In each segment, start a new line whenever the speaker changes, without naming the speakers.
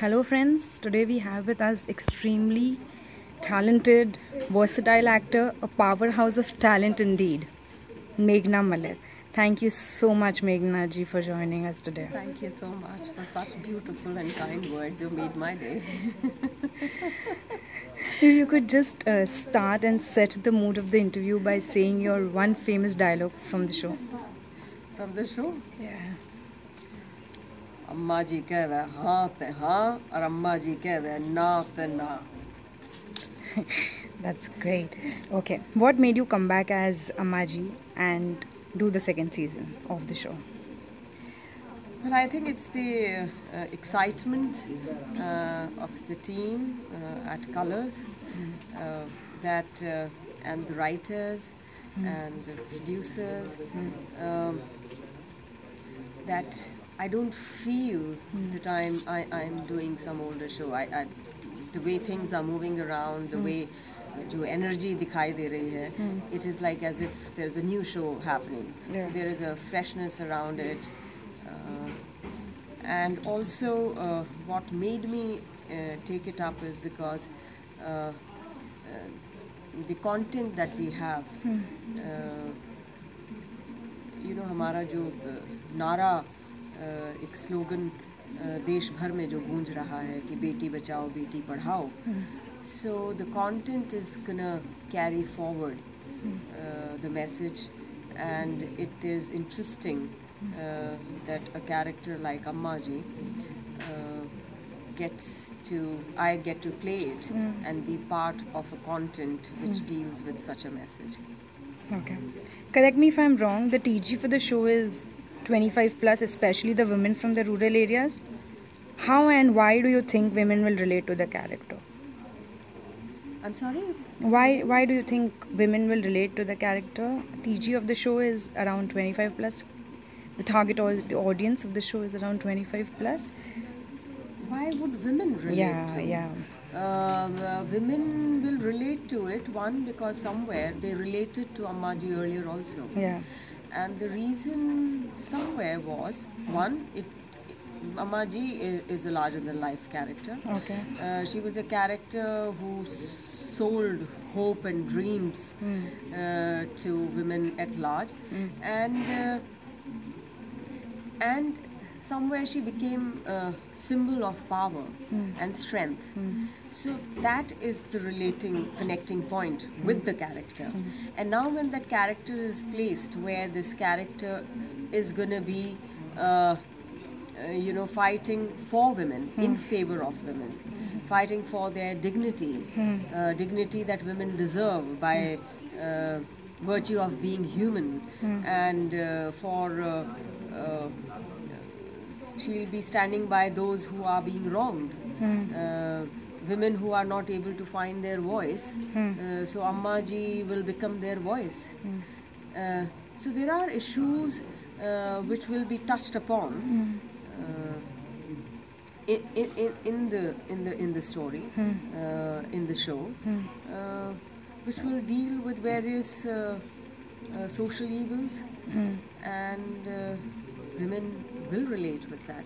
Hello friends, today we have with us extremely talented, versatile actor, a powerhouse of talent indeed, Meghna Malik. Thank you so much Meghna ji for joining us today.
Thank you so much for such beautiful and kind words. You made my day.
If you could just start and set the mood of the interview by saying your one famous dialogue from the show.
From the show?
Yeah.
Ammaji कहवे हाँ ते हाँ और Ammaji कहवे ना ते ना.
That's great. Okay, what made you come back as Ammaji and do the second season of the show?
Well, I think it's the excitement of the team at Colors that and the writers and the producers that I don't feel that I'm doing some older show. The way things are moving around, the way जो energy दिखाई दे रही है, it is like as if there's a new show happening.
Yeah.
So there is a freshness around it. And also what made me take it up is because the content that we have, हमारा जो नारा एक slogan देश भर में जो गूंज रहा है कि Beti Bachao Beti Padhao, so the content is gonna carry forward the message, and it is interesting that a character like Ammaji I get to play it and be part of a content which deals with such a message.
Okay. Correct me if I'm wrong, the TG for the show is 25 plus, especially the women from the rural areas. How and why do you think women will relate to the character?
I'm sorry?
Why do you think women will relate to the character? TG of the show is around 25 plus. The target audience of the show is around 25 plus.
Why would women relate to it?
Yeah.
Women will relate to it, one, because somewhere they related to Ammaji earlier also.
Yeah.
And the reason somewhere was, one, Ammaji is a larger-than-life character.
Okay.
She was a character who sold hope and dreams to women at large, and somewhere she became a symbol of power and strength. So that is the connecting point with the character. And now when that character is placed where this character is going to be fighting for women, in favor of women, fighting for their dignity, dignity that women deserve by virtue of being human, and she'll be standing by those who are being wronged, women who are not able to find their voice. So Ammaji will become their voice. So there are issues which will be touched upon in the story, in the show, which will deal with various social evils, and women will relate with that,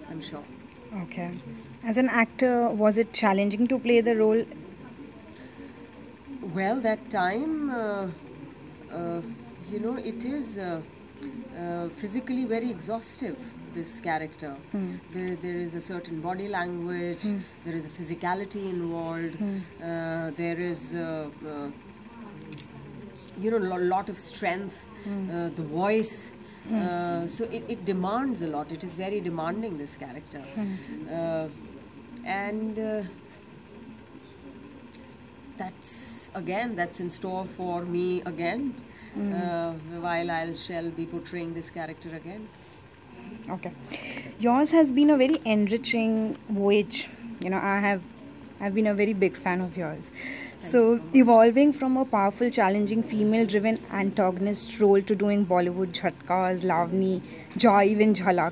I'm sure.
Okay. As an actor, was it challenging to play the role?
Well, that time, it is physically very exhaustive, this character. There is a certain body language, there is a physicality involved, there is a lot of strength, the voice. So it demands a lot. It is very demanding, this character. And that's in store for me again, while I shall be portraying this character again.
Okay. Yours has been a very enriching voyage. I've been a very big fan of yours. So evolving from a powerful, challenging, female-driven antagonist role to doing Bollywood Jhatkas, Lavani, Joy, even Jhalak.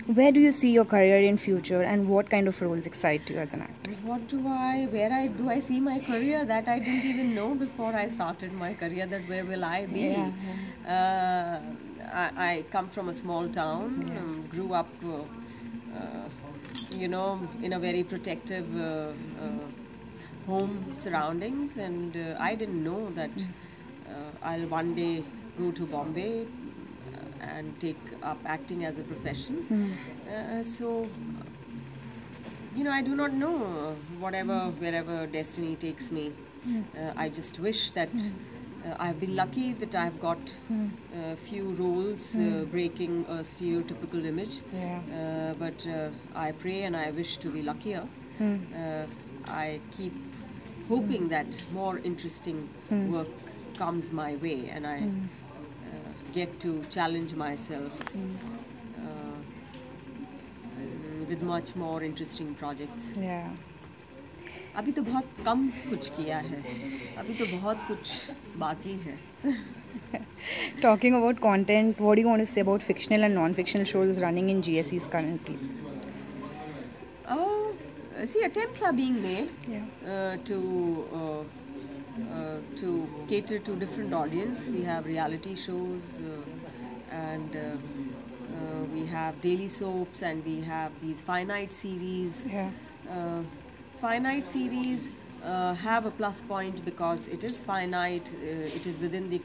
Where do you see your career in future, and what kind of roles excite you as an actor?
Where do I see my career? That I didn't even know before I started my career, that where will I be? I come from a small town, grew up in a very protective home surroundings, and I didn't know that I'll one day go to Bombay and take up acting as a profession. So I do not know wherever destiny takes me. I just wish that I've been lucky that I've got a few roles breaking a stereotypical image.
Yeah.
But I pray and I wish to be luckier. I keep hoping that more interesting work comes my way, and I get to challenge myself with much more interesting projects.
Yeah.
अभी तो बहुत कम कुछ किया है, अभी तो बहुत कुछ बाकी है.
Talking about content, what do you want to say about fictional and non-fictional shows running in GSEs currently?
See, attempts are being made
Yeah.
To cater to different audience. We have reality shows and we have daily soaps, and we have these finite series.
Yeah.
Finite series have a plus point because it is finite, it is within the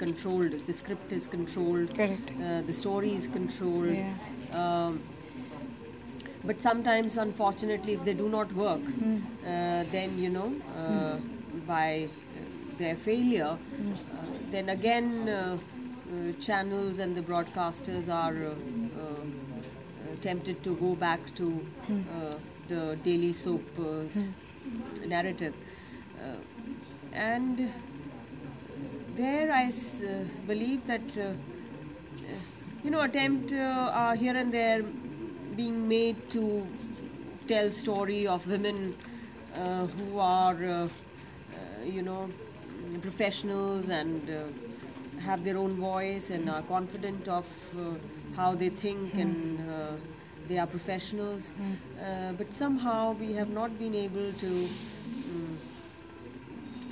script is controlled.
Correct.
The story is controlled.
Yeah.
But sometimes, unfortunately, if they do not work, then by their failure, then again channels and the broadcasters are tempted to go back to the daily soap narrative, and there I believe that attempt here and there being made to tell story of women who are professionals and have their own voice and are confident of how they think, and they are professionals, but somehow we have not been able to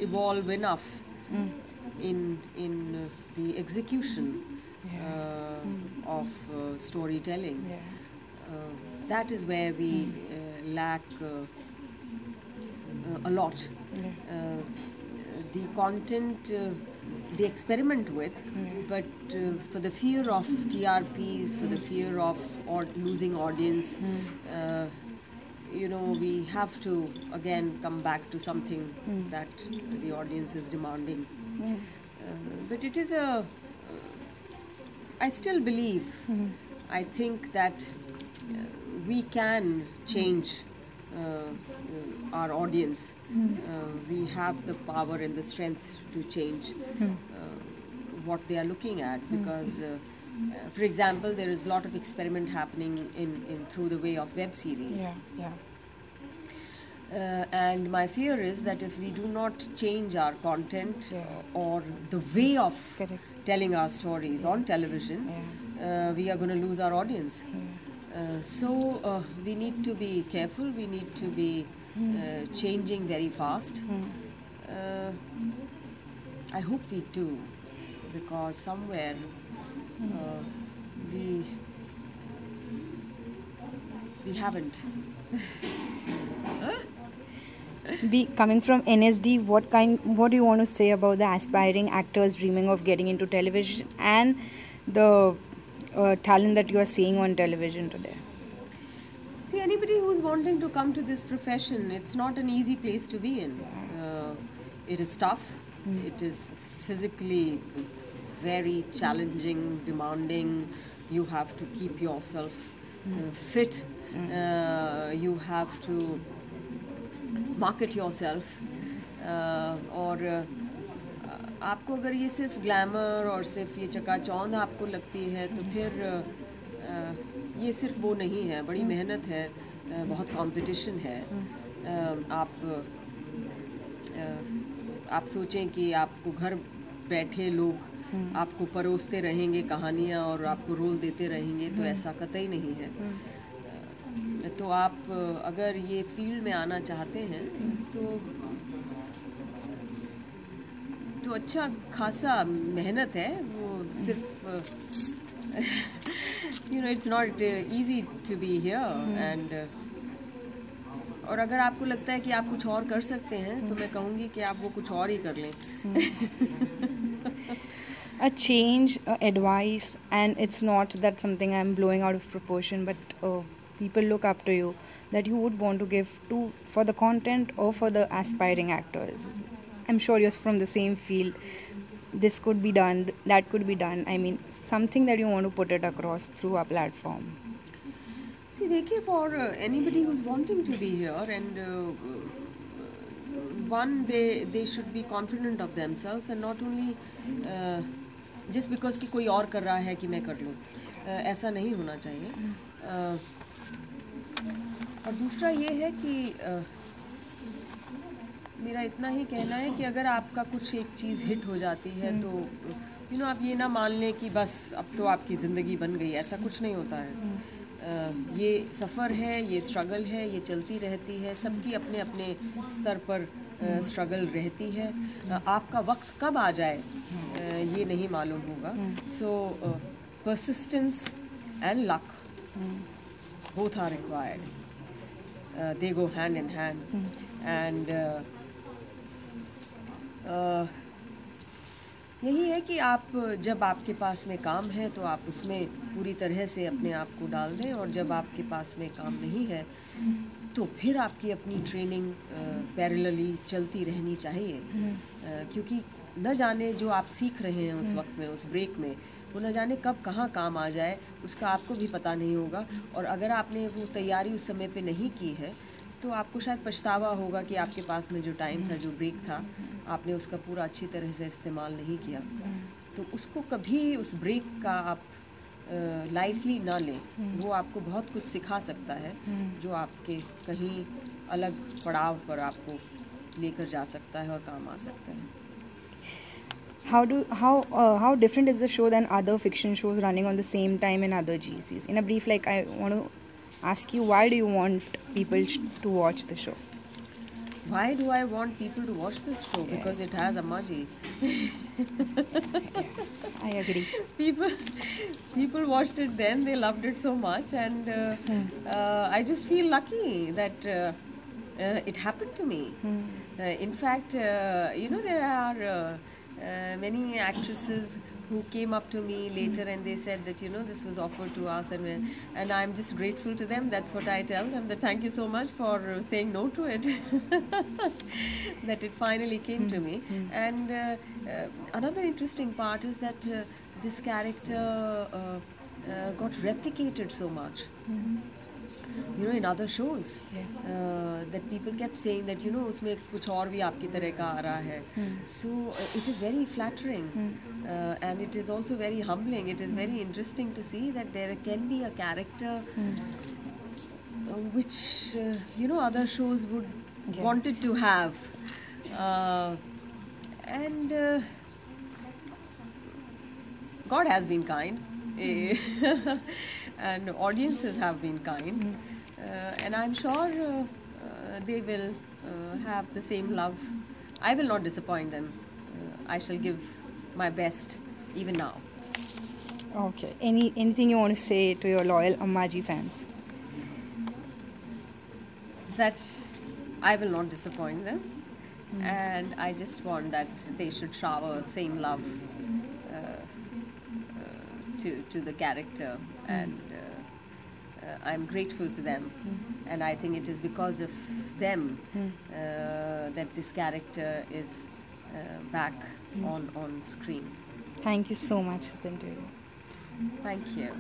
evolve enough in the execution of storytelling.
Yeah.
That is where we lack a lot.
Yeah.
The content they experiment with, but for the fear of TRPs, for the fear of losing audience, we have to again come back to something that the audience is demanding. But it is I still believe, I think that we can change our audience. We have the power and the strength to change what they are looking at, because for example, there is a lot of experiment happening in through the way of web series.
Yeah.
And my fear is that if we do not change our content or the way of telling our stories on television, we are going to lose our audience. So we need to be careful, we need to be changing very fast. I hope we do, because somewhere we haven't.
Coming from NSD, what do you want to say about the aspiring actors dreaming of getting into television and the talent that you are seeing on television today?
See, anybody who's wanting to come to this profession, it's not an easy place to be in. It is tough. It is physically very challenging, demanding. You have to keep yourself fit. You have to market yourself. और आपको अगर ये सिर्फ glamour और सिर्फ ये चकाचौंध आपको लगती है, तो फिर ये सिर्फ वो नहीं है. बड़ी मेहनत है, बहुत कंपटीशन है. आप सोचें कि आपको घर बैठे लोग आपको परोसते रहेंगे कहानियाँ और आपको रोल देते रहेंगे, तो ऐसा कतई नहीं है. तो आप अगर ये फील्ड में आना चाहते हैं तो अच्छा खासा मेहनत है. वो सिर्फ it's not easy to be here, and और अगर आपको लगता है कि आप कुछ और कर सकते हैं तो मैं कहूँगी कि आप वो कुछ और ही कर लें.
A change, advice, and it's not that something I'm blowing out of proportion, but people look up to you, that you would want to give to for the content or for the aspiring actors. I'm sure you're from the same field. This could be done, that could be done. I mean, something that you want to put it across through our platform.
See, देखिए, for anybody who's wanting to be here, and one, they should be confident of themselves, and not only just because कि कोई और कर रहा है कि मैं कर लूँ. ऐसा नहीं होना चाहिए. और दूसरा ये है कि मेरा इतना ही कहना है कि अगर आपका कुछ एक चीज़ हिट हो जाती है तो आप ये ना मान लें कि बस अब तो आपकी ज़िंदगी बन गई. ऐसा कुछ नहीं होता है. ये सफ़र है, ये स्ट्रगल है, ये चलती रहती है. सबकी अपने अपने स्तर पर स्ट्रगल रहती है. आपका वक्त कब आ जाए ये नहीं मालूम होगा. सो persistence and luck both are required. They go hand in hand. And यही है कि आप जब आपके पास में काम है तो आप उसमें पूरी तरह से अपने आप को डाल दें, और जब आपके पास में काम नहीं है तो फिर आपकी अपनी ट्रेनिंग पैरेलली चलती रहनी चाहिए. क्योंकि न जाने जो आप सीख रहे हैं उस वक्त में, उस ब्रेक में, वो न जाने कब कहाँ काम आ जाए, उसका आपको भी पता नहीं होगा. और अगर आपने वो तैयारी उस समय पे नहीं की है तो आपको शायद पछतावा होगा कि आपके पास में जो टाइम था, जो ब्रेक था, आपने उसका पूरा अच्छी तरह से इस्तेमाल नहीं किया. तो उसको कभी, उस ब्रेक का आप लाइटली ना लें. वो आपको बहुत कुछ सिखा सकता है जो आपके कहीं अलग पड़ाव पर आपको लेकर जा सकता है और काम आ सकता है.
How different is the show than other fiction shows running on the same time in other GCs? In a brief, like, I want to ask you, why do you want people to watch the show?
Why do I want people to watch this show? Because it has Ammaji.
I agree.
People watched it then, they loved it so much, and I just feel lucky that it happened to me. In fact, there are many actresses who came up to me later and they said that this was offered to us, and I'm just grateful to them. That's what I tell them, that thank you so much for saying no to it. That it finally came to me. And another interesting part is that this character got replicated so much. In other shows, that people kept saying that उसमें कुछ और भी आपकी तरह का आ रहा है. So it is very flattering, and it is also very humbling. It is very interesting to see that there can be a character which other shows would wanted to have, and God has been kind. And audiences have been kind, and I'm sure they will have the same love. I will not disappoint them. I shall give my best even now.
Okay. Anything you want to say to your loyal Ammaji fans?
That I will not disappoint them, and I just want that they should shower same love to the character, and I'm grateful to them, and I think it is because of them that this character is back on screen.
Thank you so much for the interview.
Thank you.